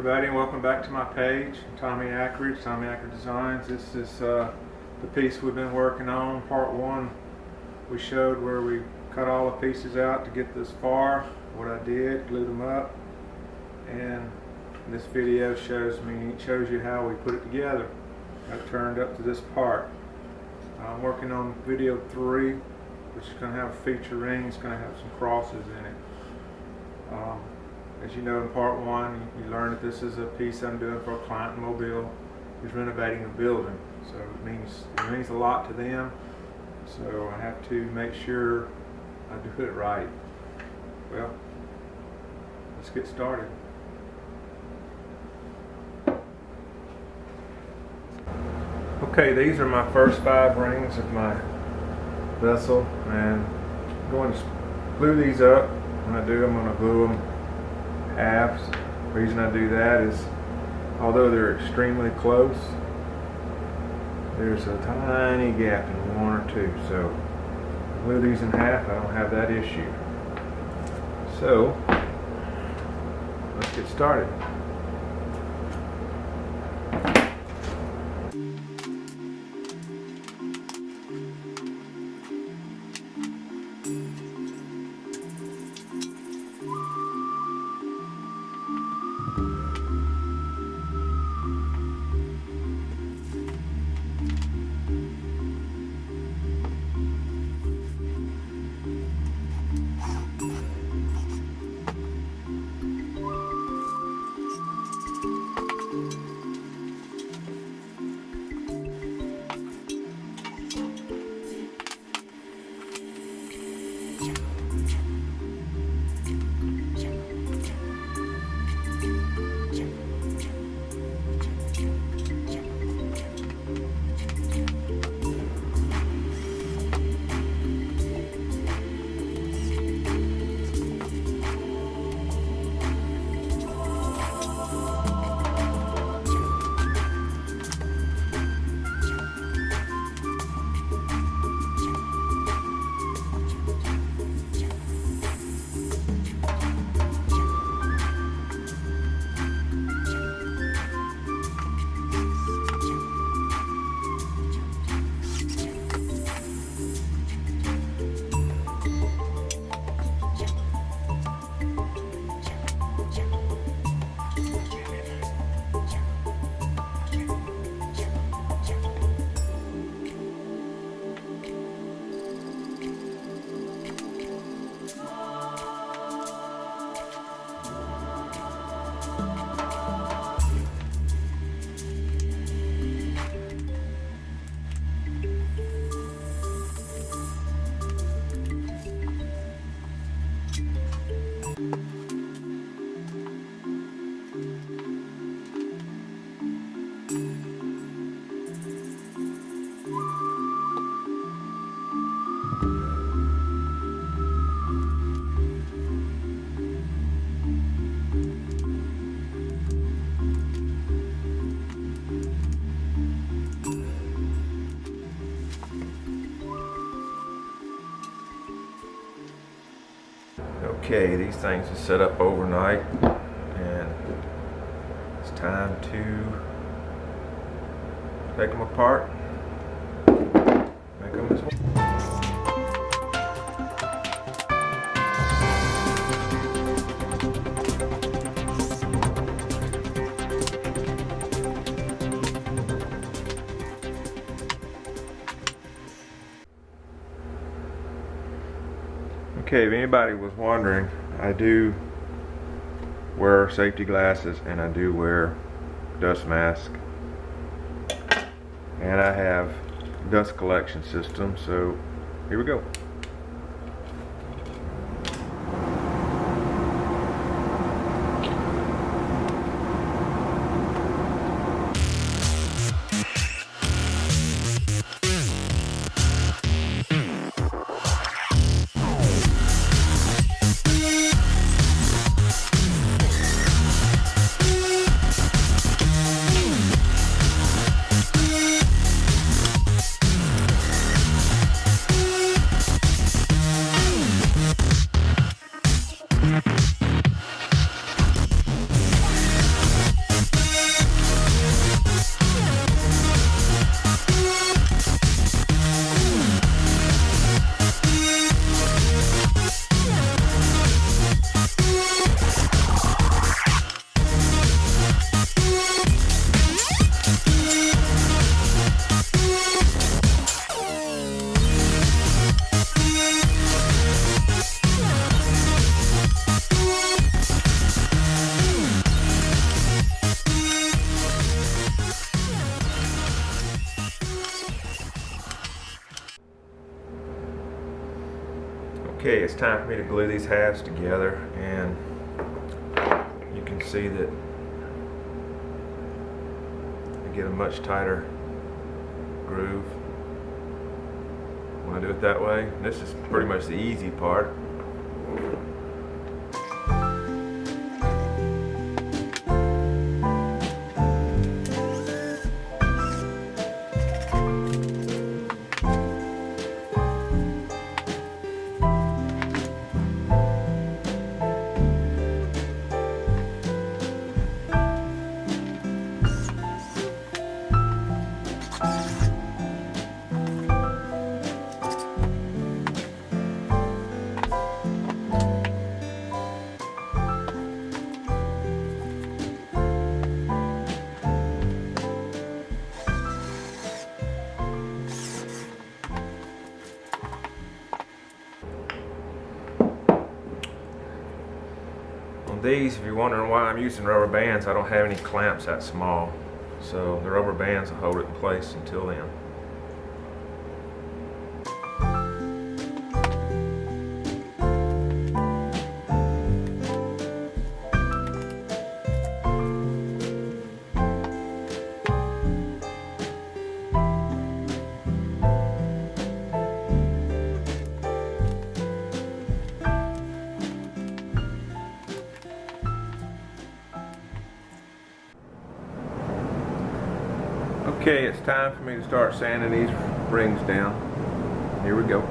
everybody, and welcome back to my page, Tommy Ackridge, Tommy Ackridge Designs. This is the piece we've been working on. Part 1, we showed where we cut all the pieces out to get this far, what I did, glued them up, and this video shows you how we put it together. Got it turned up to this part. I'm working on video 3, which is going to have a feature ring. It's going to have some crosses in it. As you know, in part 1, you learned that this is a piece I'm doing for a client in Mobile who's renovating a building. So it means a lot to them. So I have to make sure I do it right. Well, let's get started. Okay, these are my first 5 rings of my vessel, and I'm going to glue these up. When I do, I'm going to glue them halves. The reason I do that is, although they're extremely close, there's a tiny gap in 1 or 2. So glue these in half, I don't have that issue. So let's get started. Okay, these things are set up overnight, and it's time to take them apart, make them as well. Okay, if anybody was wondering, I do wear safety glasses and I do wear dust mask, and I have dust collection system, so here we go. Okay, it's time for me to glue these halves together, and you can see that I get a much tighter groove when I do it that way. This is pretty much the easy part. On these, if you're wondering why I'm using rubber bands, I don't have any clamps that small, so the rubber bands will hold it in place until then. Okay, it's time for me to start sanding these rings down. Here we go.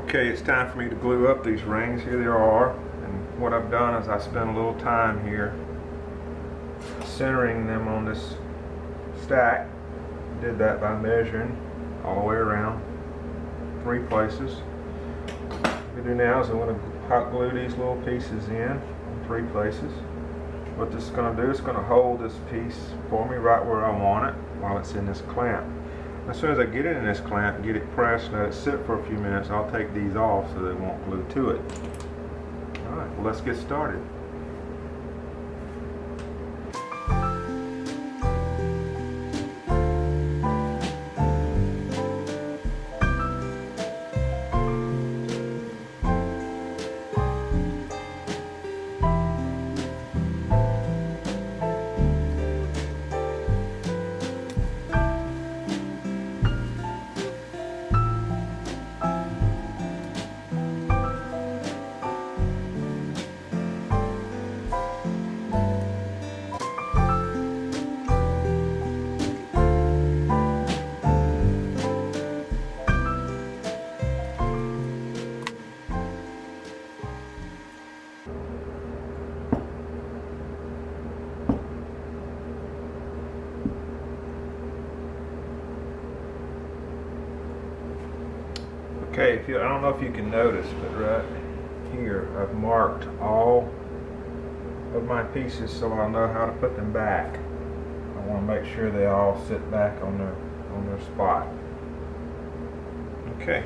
Okay, it's time for me to glue up these rings. Here they are, and what I've done is I spent a little time here centering them on this stack. Did that by measuring all the way around 3 places. What I do now is I'm going to hot glue these little pieces in 3 places. What this is going to do is going to hold this piece for me right where I want it while it's in this clamp. As soon as I get it in this clamp, get it pressed, let it sit for a few minutes, I'll take these off so they won't glue to it. Alright, well, let's get started. Okay, I don't know if you can notice, but right here I've marked all of my pieces so I'll know how to put them back. I want to make sure they all sit back on their spot. Okay.